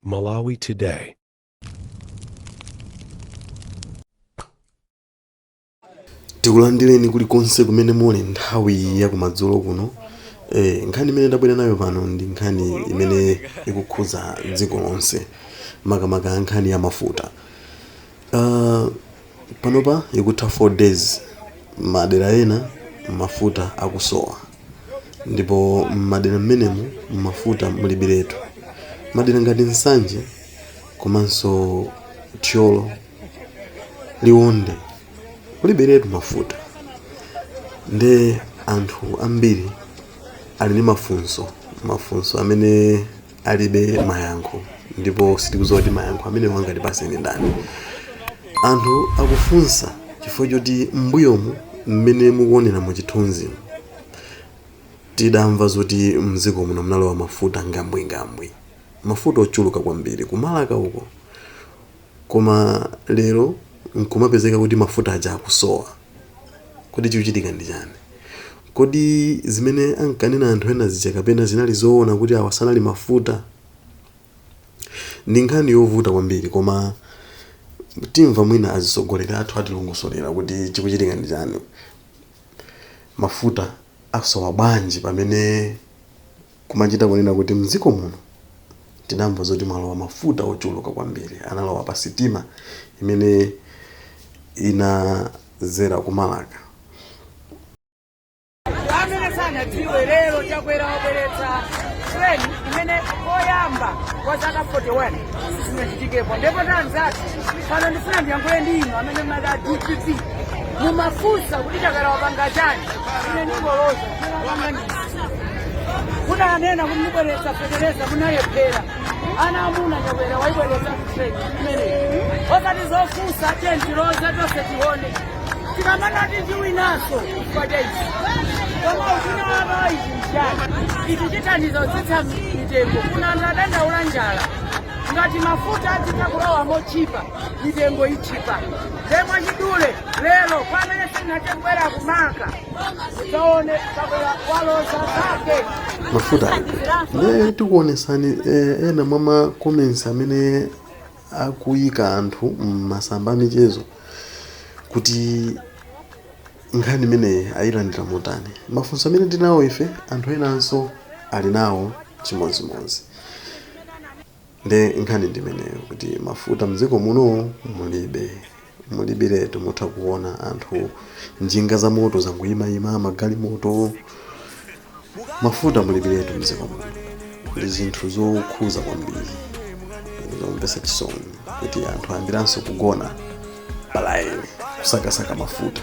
Malawi today. Tikulandireni kulikonse kumene muli nthawi ya kumadzulo kuno. Nkhani imene ndabwera nayo pano ndi nkhani imene ikukhuza dziko lonse, makamaka nkhani ya mafuta. Panopa ikutha 4 days madera ena mafuta akusowa, ndipo madera mmenemu mafuta mulibiretu. Madera ngati Nsanje komanso Thyolo, Liwonde kulibiretu mafuta. Nde anthu ambiri ali ndi mafunso amene alibe mayankho, ndipo sitikudziwa kuti mayankho amene angatipatse ndi ndani. Anthu akufunsa chifukwa choti m'mbuyomu mmene mukuonera mu chithunzi tidamva zoti mdziko muno munalowa mafuta ngambwingambwi, mafuta ochuluka kwambiri kumalaka uko, koma lero nkumapezeka kuti mafuta aja akusowa. Kodi chikuchitika ndi chani? Kodi zimene ankanena anthu ena zija kapena zinali zoona kuti awa sanali mafuta? Ndi nkhani yovuta kwambiri, koma timva mwina atsogoleri athu atilongosolera kuti chikuchitika ndi chani. Mafuta akusowa bwanji pamene kumachita kunena kuti mdziko muno tidamva zoti mwalowa mafuta ochuluka kwambiri, analowa pa sitima imene inazera kumalaka. Lero chakwera operetsa treni imene oyamba kwa zaka 41 sizinachitikepo. Ndipo tanzati pano ndifuna ndiyankhule ndi inu amene mnada DPP mumafunsa kuti chakala wapanga chani. Ine ndingoloza kuna anena kuti mubweretsa fetereza munalephera, ana amuna chakwera waibweretsa treni imene osati zofunsa tentiroza tonse tione tikamana tiziwinaso kufaja izi. Kama ukina waba izi mchana ikichitanizo tsitsa mitengo kuna ndadandaula njala ngati mafuta titakulowa mochipa mitengo ichipa. Demwa chidule lero pamene sinachekwera kumaka taone takwera waloza zake mafuta. Ne tikuonesani ena mama comments amene akuyika anthu m'masamba amichezo kuti nkhani imene ayilandira motani. Mafunso amene tinawo ife anthu enanso ali nawo chimodzimodzi. Nde nkhani ndi imeneyo kuti mafuta mdziko muno mulibiretu. Mutha kuona anthu njinga za moto zangoyimayima, magalimoto, mafuta mulibiretu mdziko muno. Ndi zinthu zokhuza kwambiri, zomvetsa chisoni kuti anthu ayambiranso kugona palaini kusakasaka mafuta.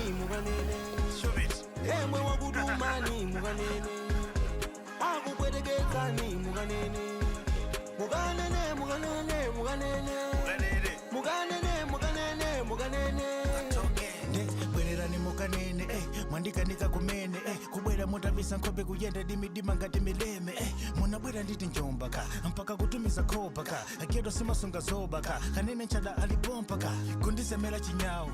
Mwandika kumene kubwera motavisa nkhope kuyenda dimidima ngati mileme munabwera nditi njombaka mpaka kutumiza khopaka akedo simasunga zobaka kanene nchada alipompaka kundisemera chinyawo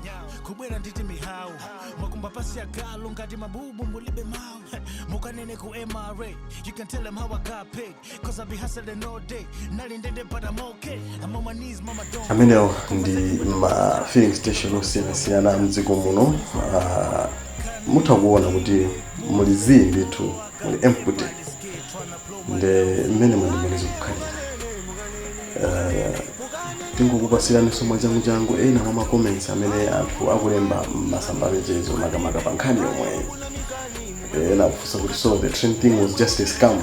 kubwera nditi mihawu makumba pasi ya galo ngati mabubu mulibe mawu mukanene ku MRA. You can tell them how I got paid cause I be hustling all day nali ndende but I'm okay. I'm on my knees mama don't. Amenewo ndi ma filling station osiyanasiyana mdziko muno. Mutha kuona kuti muli ndithu muli empty. Nde mmene mwandimaliza kukhalira. Tingokupasirani somwe changu ena mwa comments amene anthu akulemba m'masamba amichezo makamaka pa nkhani yomwe. Ena kufunsa kuti so the train thing was just a scam.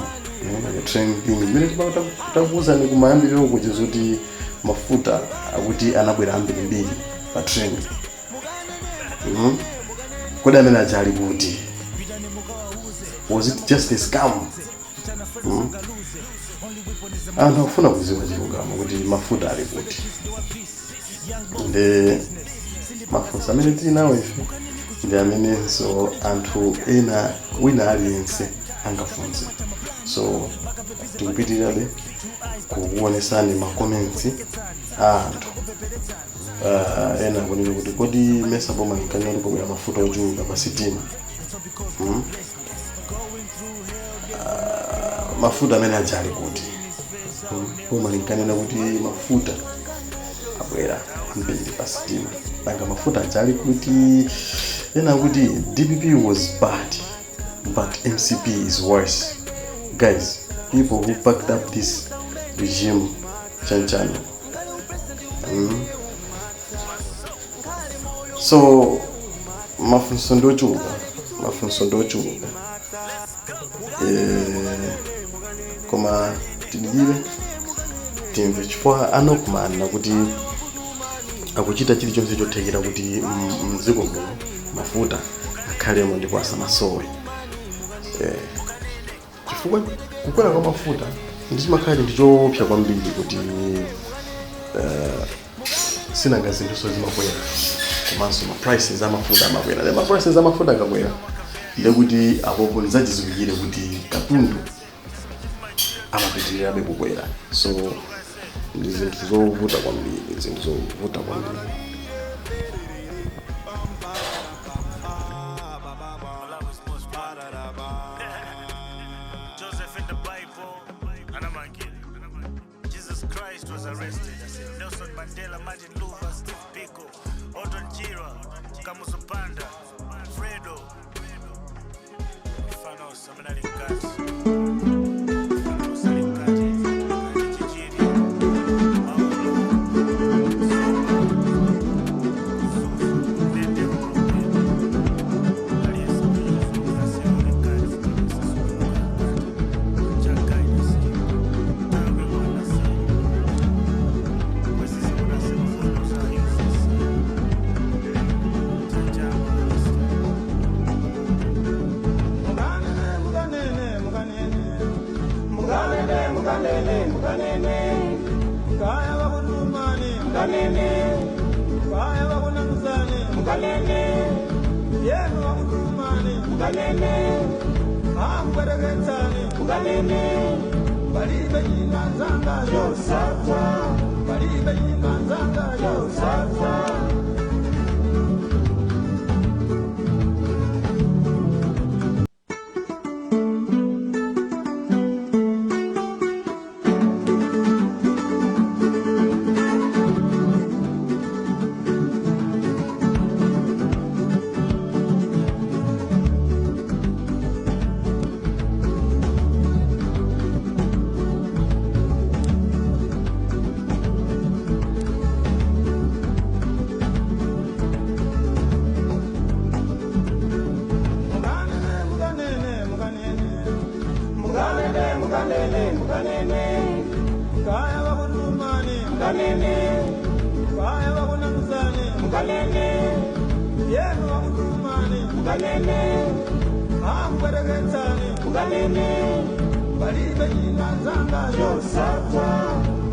The train thing mmene takuwuzani kumayambiriro kuti zoti mafuta akuti anabwera ambiri pa train. Kodi amene achali kuti was it just a scam? Anthu akufuna kuziwa chilungamo kuti mafuta ali kuti. Nde mafunso amene tili nawo ife ndi amenenso anthu ena wina aliyense angafunse. So tikupitirirabe kukuonesani ma comments a anthu ena kunena kuti kodi mesa Boma nkanywa kubwera mafuta ochuluka pa sitima. Mafuta amene ajali kuti Boma linkanena kuti mafuta abwera ambiri pa sitima nanga mafuta achali kuti ena kuti DPP was bad but MCP is worse. Guys, people who backed up this regime chanchano. So mafunso ndochuka koma tidire timve chifukwa anokumana kuti akuchita chilichonse chothekera kuti mdziko muno mafuta akhalemo ndipo asamasowe. Chifukwa kukwera kwa mafuta ndichimakhala ndichoopsa kwambiri kuti sinanga zinthu zimakwera komanso prices amafuta amakwera. Lema prices amafuta akakwera ndekuti apopo nizachizikire kuti katundu amapitirira kukwera. So ndi zinthu zovuta kwambiri, Joseph in the Bible, Jesus Christ was arrested. Nelson Mandela, Martin Luther, Steve Biko, Odon Jira, Kamuzu Panda, Fredo, Fanos,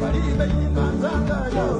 Bali be yinanzanga yo